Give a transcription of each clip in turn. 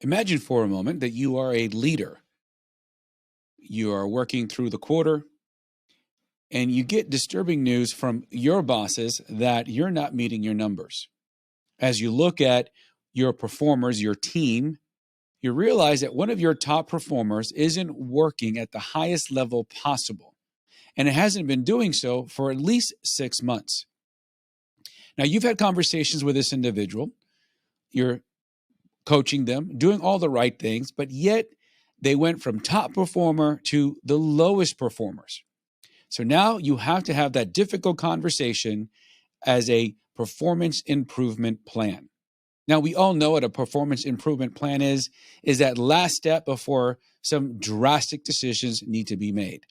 Imagine for a moment that you are a leader. You are working through the quarter and you get disturbing news from your bosses that you're not meeting your numbers. As you look at your performers, your team, you realize that one of your top performers isn't working at the highest level possible, and it hasn't been doing so for at least 6 months. Now, you've had conversations with this individual. You're coaching them, doing all the right things, but yet they went from top performer to the lowest performers. So now you have to have that difficult conversation as a performance improvement plan. Now, we all know what a performance improvement plan is that last step before some drastic decisions need to be made.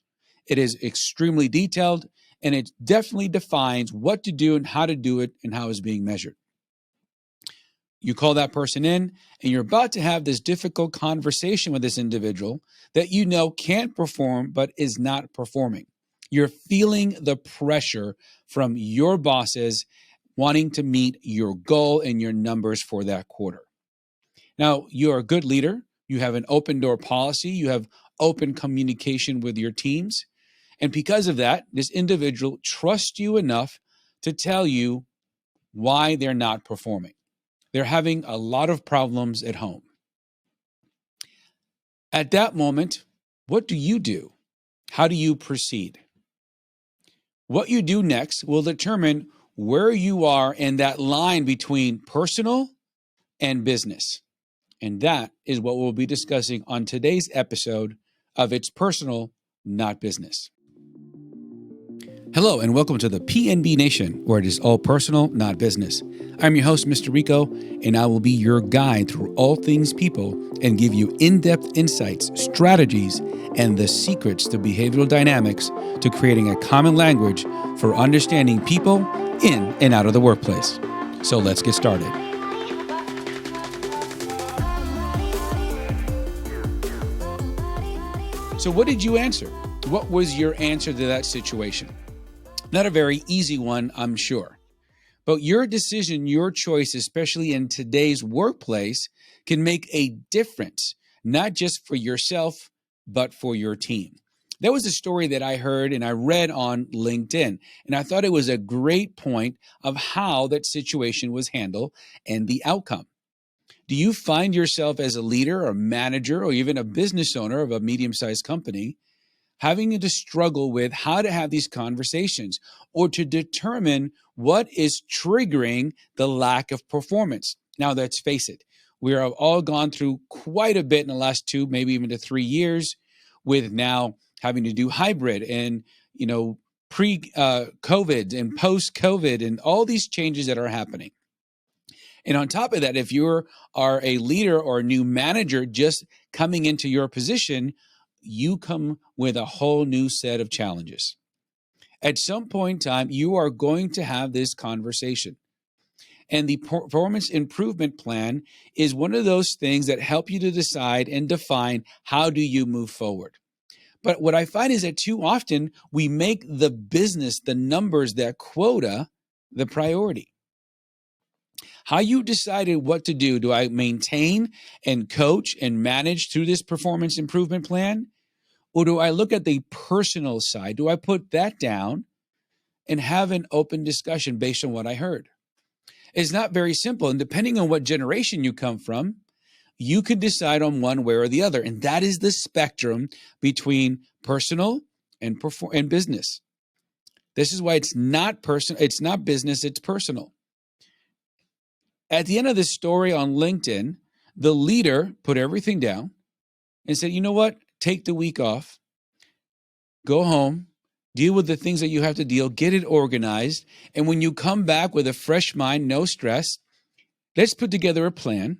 It is extremely detailed, and it definitely defines what to do and how to do it and how it's being measured. You call that person in, and you're about to have this difficult conversation with this individual that you know can't perform but is not performing. You're feeling the pressure from your bosses wanting to meet your goal and your numbers for that quarter. Now, you're a good leader. You have an open door policy. You have open communication with your teams. And because of that, this individual trusts you enough to tell you why they're not performing. They're having a lot of problems at home. At that moment, what do you do? How do you proceed? What you do next will determine where you are in that line between personal and business. And that is what we'll be discussing on today's episode of It's Personal, Not Business. Hello, and welcome to the PNB Nation, where it is all personal, not business. I'm your host, Mr. Rico, and I will be your guide through all things people and give you in-depth insights, strategies, and the secrets to behavioral dynamics to creating a common language for understanding people in and out of the workplace. So let's get started. So what did you answer? What was your answer to that situation? Not a very easy one, I'm sure. But your decision, your choice, especially in today's workplace, can make a difference, not just for yourself, but for your team. That was a story that I heard and I read on LinkedIn, and I thought it was a great point of how that situation was handled and the outcome. Do you find yourself as a leader or manager or even a business owner of a medium-sized company having to struggle with how to have these conversations or to determine what is triggering the lack of performance? Now, let's face it, we have all gone through quite a bit in the last 2, maybe even to 3 years with now having to do hybrid and, pre-COVID and post-COVID and all these changes that are happening. And on top of that, if you are a leader or a new manager just coming into your position, you come with a whole new set of challenges. At some point in time, you are going to have this conversation. And the performance improvement plan is one of those things that help you to decide and define how do you move forward. But what I find is that too often we make the business, the numbers, that quota, the priority. How you decided what to do? Do I maintain and coach and manage through this performance improvement plan? Or do I look at the personal side? Do I put that down and have an open discussion based on what I heard? It's not very simple. And depending on what generation you come from, you could decide on one way or the other. And that is the spectrum between personal and business. This is why it's not personal. It's not business. It's personal. At the end of this story on LinkedIn, the leader put everything down and said, you know what? Take the week off, go home, deal with the things that you have to deal, get it organized. And when you come back with a fresh mind, no stress, let's put together a plan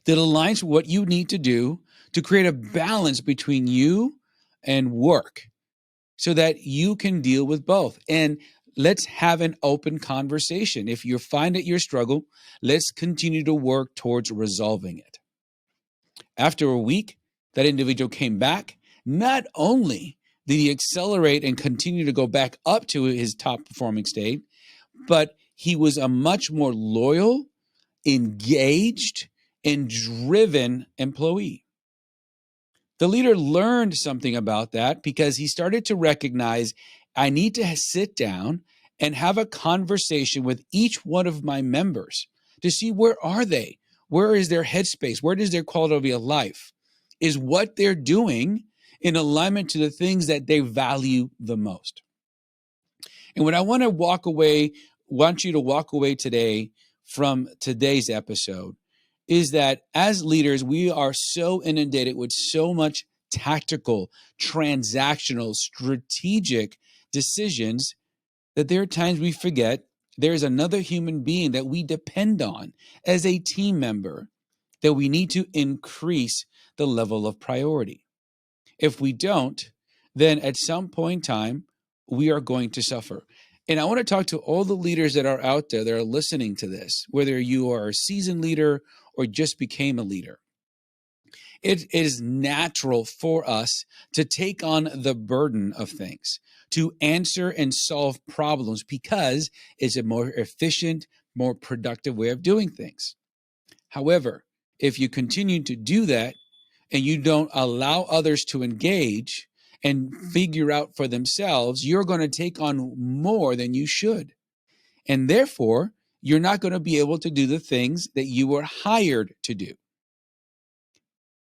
that aligns with what you need to do to create a balance between you and work so that you can deal with both. And let's have an open conversation. If you find that you're struggle, let's continue to work towards resolving it. After a week, that individual came back. Not only did he accelerate and continue to go back up to his top performing state, but he was a much more loyal, engaged, and driven employee. The leader learned something about that because he started to recognize, I need to sit down and have a conversation with each one of my members to see, where are they? Where is their headspace? Where is their quality of life? Is what they're doing in alignment to the things that they value the most? And what I want you to walk away today from today's episode is that as leaders, we are so inundated with so much tactical, transactional, strategic decisions that there are times we forget there's another human being that we depend on as a team member, that we need to increase the level of priority. If we don't, then at some point in time, we are going to suffer. And I want to talk to all the leaders that are out there that are listening to this, whether you are a seasoned leader or just became a leader. It is natural for us to take on the burden of things, to answer and solve problems, because it's a more efficient, more productive way of doing things. However, if you continue to do that and you don't allow others to engage and figure out for themselves, you're going to take on more than you should. And therefore, you're not going to be able to do the things that you were hired to do.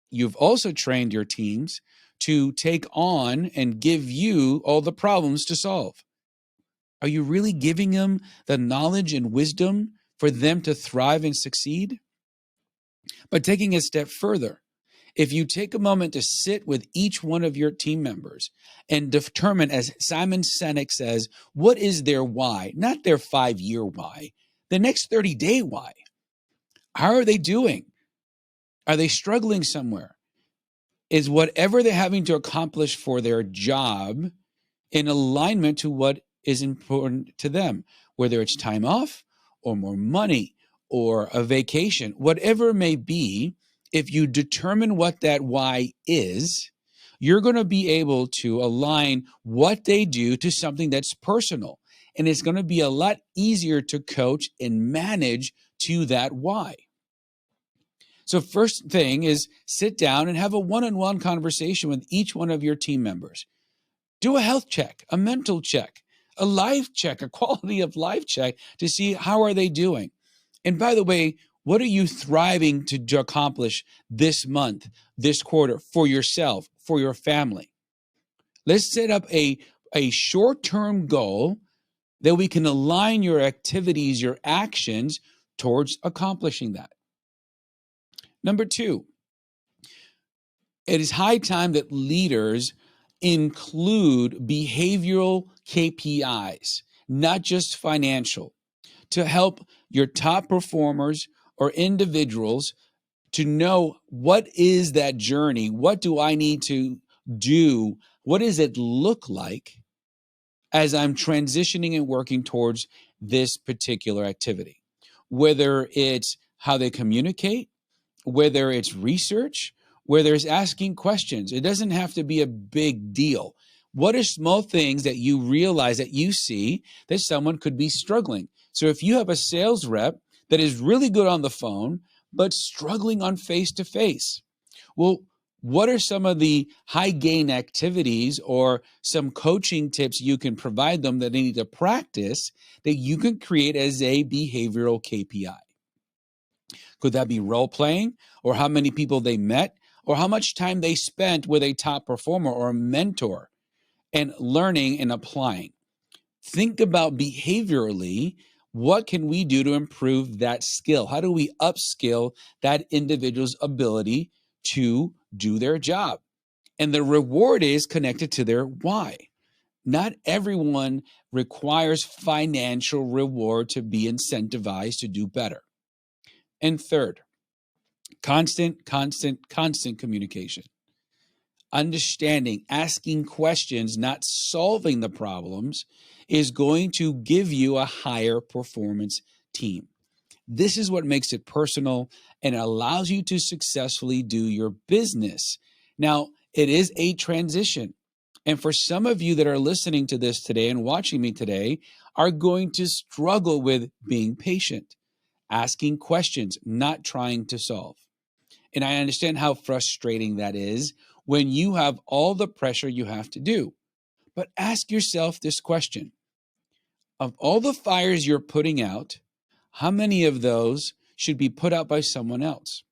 You've also trained your teams to take on and give you all the problems to solve. Are you really giving them the knowledge and wisdom for them to thrive and succeed? But taking a step further, if you take a moment to sit with each one of your team members and determine, as Simon Sinek says, what is their why, not their 5-year why, the next 30-day why. How are they doing? Are they struggling somewhere? Is whatever they're having to accomplish for their job in alignment to what is important to them, whether it's time off or more money or a vacation, whatever it may be? If you determine what that why is, you're going to be able to align what they do to something that's personal. And it's going to be a lot easier to coach and manage to that why. So first thing is, sit down and have a one-on-one conversation with each one of your team members. Do a health check, a mental check, a life check, a quality of life check to see how are they doing. And by the way, what are you thriving to accomplish this month, this quarter, for yourself, for your family? Let's set up a short-term goal that we can align your activities, your actions towards accomplishing that. Number 2, it is high time that leaders include behavioral KPIs, not just financial, to help your top performers or individuals to know, what is that journey? What do I need to do? What does it look like as I'm transitioning and working towards this particular activity? Whether it's how they communicate, whether it's research, whether it's asking questions. It doesn't have to be a big deal. What are small things that you realize, that you see that someone could be struggling? So if you have a sales rep that is really good on the phone, but struggling on face-to-face, well, what are some of the high gain activities or some coaching tips you can provide them that they need to practice that you can create as a behavioral KPI? Could that be role playing, or how many people they met, or how much time they spent with a top performer or a mentor and learning and applying? Think about behaviorally, what can we do to improve that skill? How do we upskill that individual's ability to do their job? And the reward is connected to their why. Not everyone requires financial reward to be incentivized to do better. And third, constant communication. Understanding, asking questions, not solving the problems, is going to give you a higher performance team. This is what makes it personal and allows you to successfully do your business. Now, it is a transition. And for some of you that are listening to this today and watching me today, are going to struggle with being patient, asking questions, not trying to solve. And I understand how frustrating that is when you have all the pressure you have to do. But ask yourself this question. Of all the fires you're putting out, how many of those should be put out by someone else?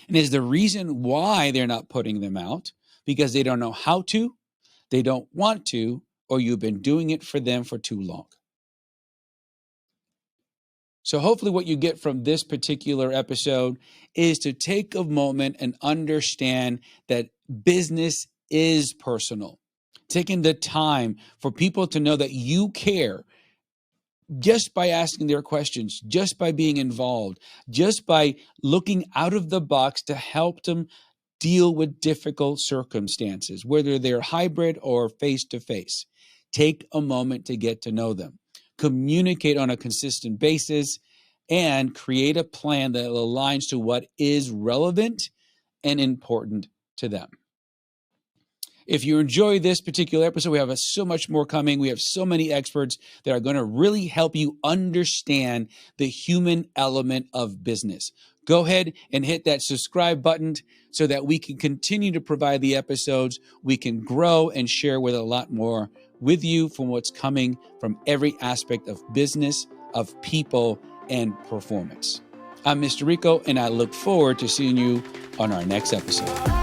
And is the reason why they're not putting them out because they don't know how to, they don't want to, or you've been doing it for them for too long? So hopefully what you get from this particular episode is to take a moment and understand that business is personal. Taking the time for people to know that you care just by asking their questions, just by being involved, just by looking out of the box to help them deal with difficult circumstances, whether they're hybrid or face to face. Take a moment to get to know them, communicate on a consistent basis, and create a plan that aligns to what is relevant and important to them. If you enjoy this particular episode, we have so much more coming. We have so many experts that are going to really help you understand the human element of business. Go ahead and hit that subscribe button so that we can continue to provide the episodes. We can grow and share with a lot more with you from what's coming from every aspect of business, of people, and performance. I'm Mr. Rico, and I look forward to seeing you on our next episode.